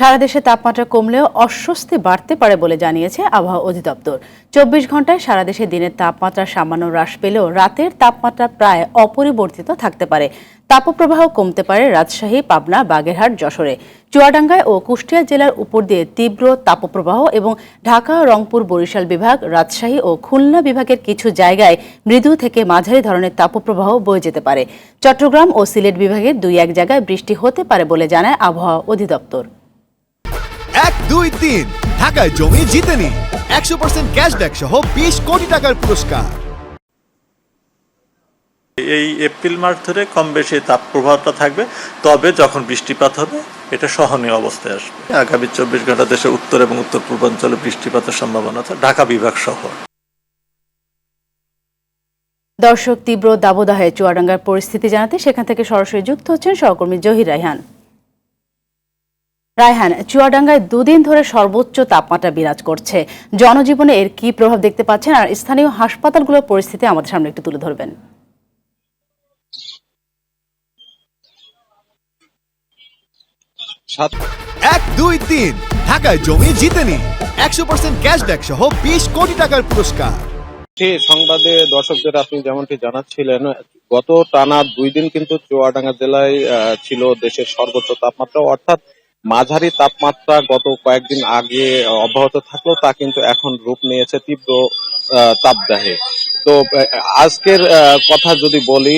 সারা দেশে তাপমাত্রা কমলেও অস্বস্তি বাড়তে পারে বলে জানিয়েছে আবহাওয়া অধিদপ্তর। 24 ঘন্টায় সারা দেশে দিনের তাপমাত্রা সামান্য হ্রাস পেলেও রাতের তাপমাত্রা প্রায় অপরিবর্তিত থাকতে পারে। তাপপ্রবাহ কমতে পারে রাজশাহী, পাবনা, বাগেরহাট, যশোরে। চুয়াডাঙ্গায় ও কুষ্টিয়া জেলার উপর দিয়ে তীব্র তাপপ্রবাহ এবং ঢাকা, রংপুর, বরিশাল বিভাগ, রাজশাহী ও খুলনা বিভাগের কিছু জায়গায় মৃদু থেকে মাঝারি ধরনের তাপপ্রবাহ বয়ে যেতে পারে। চট্টগ্রাম ও সিলেট বিভাগের 2-1 জায়গায় বৃষ্টি হতে পারে বলে জানায় আবহাওয়া অধিদপ্তর। 1, 2, 3 ঢাকায় জমি জিতে নিন 100% ক্যাশব্যাক সহ 20 কোটি টাকার পুরস্কার। এই এপ্রিল মাস ধরে কম বেশি তাপ প্রবাহটা থাকবে, তবে যখন বৃষ্টিপাত হবে এটা সহনীয় অবস্থায় আসবে। আগামী 24 ঘন্টা দেশের উত্তর এবং উত্তর পূর্বাঞ্চলে বৃষ্টিপাতের সম্ভাবনা আছে, ঢাকা বিভাগ সহ। দর্শক, তীব্র দাবদাহে চুয়াডাঙ্গার পরিস্থিতি জানাতে সেখান থেকে সরাসরি যুক্ত হচ্ছেন সহকর্মী জহির রায়হান। রায়হান, চুয়াডাঙ্গায় 2 দিন ধরে সর্বোচ্চ তাপমাত্রা বিরাজ করছে। জনজীবনে এর কি প্রভাব দেখতে পাচ্ছেন, আর স্থানীয় হাসপাতালগুলোর পরিস্থিতি আমাদের সামনে একটু তুলে ধরবেন? 1, 2, 3 ঢাকায় জমি জিতে নিন 100% ক্যাশব্যাক সহ 20 কোটি টাকার পুরস্কার। সংবাদে দর্শকদের আপনি যেমনটি জানাচ্ছিলেন, গত টানা 2 দিন কিন্তু চুয়াডাঙ্গা জেলায় ছিল দেশের সর্বোচ্চ তাপমাত্রা, অর্থাৎ মাঝারি তাপমাত্রা গত কয়েকদিন আগে অব্যাহত থাকলো তা কিন্তু এখন রূপ নিয়েছে তীব্র তাপদাহে। তো আজকের কথা যদি বলি,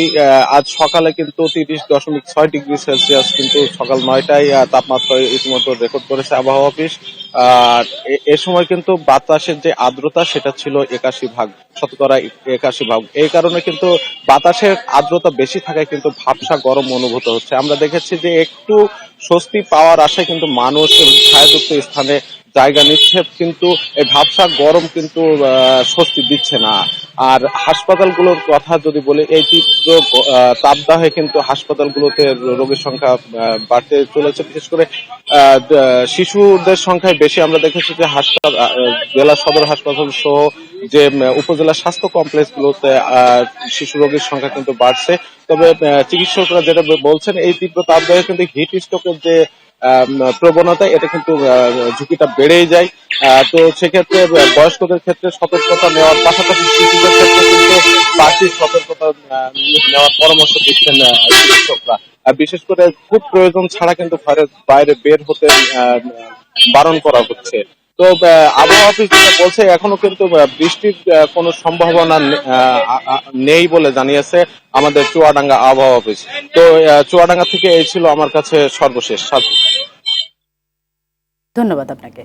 আজ সকালে কিন্তু 30.6 ডিগ্রি সেলসিয়াস কিন্তু সকাল 9টায় তাপমাত্রা ইতিমধ্যে রেকর্ড করেছে আবহাওয়া অফিস। আর এ সময় কিন্তু বাতাসের যে আর্দ্রতা সেটা ছিল 81 ভাগ, শতকরা 81 ভাগ। এই কারণে কিন্তু বাতাসের আর্দ্রতা বেশি থাকায় কিন্তু ভাবসা গরম অনুভূত হচ্ছে। আমরা দেখেছি যে একটু স্বস্তি পাওয়ার আশায় কিন্তু মানুষ ছায়াযুক্ত স্থানে জায়গা নিচ্ছে, কিন্তু এই ভাবসা গরম কিন্তু স্বস্তি দিচ্ছে না। আর হাসপাতালগুলোর কথা যদি বলি, এই তীব্র তাপদাহে কিন্তু হাসপাতালগুলোতে রোগীর সংখ্যা বাড়তে চলেছে। বিশেষ করে শিশুদের সংখ্যায় বেশি। আমরা দেখেছি যে জেলা সদর হাসপাতাল সহ যে উপজেলা স্বাস্থ্য কমপ্লেক্সগুলোতে শিশু রোগীর সংখ্যা কিন্তু বাড়ছে। তবে চিকিৎসকরা যেটা বলছেন, এই তীব্র তাপদাহে কিন্তু হিট স্ট্রোকের যে প্রবণতা, এটা কিন্তু ঝুঁকিটা বেড়েই যায়। তো সেক্ষেত্রে বয়স্কদের ক্ষেত্রে সতর্কতা নেওয়ার পাশাপাশি শিশুদের ক্ষেত্রে কিন্তু বাড়তি সতর্কতা নেওয়ার পরামর্শ দিচ্ছেন চিকিৎসকরা। বিশেষ করে খুব প্রয়োজন ছাড়া কিন্তু ঘরের বাইরে বের হতে বারণ করা হচ্ছে। তো আবহাওয়া অফিস যেটা বলছে, এখনো কিন্তু বৃষ্টির কোনো সম্ভাবনা নেই বলে জানিয়েছে আমাদের চুয়াডাঙ্গা আবহাওয়া অফিস। তো চুয়াডাঙ্গা থেকে এই ছিল আমার কাছে সর্বশেষ। ধন্যবাদ আপনাকে।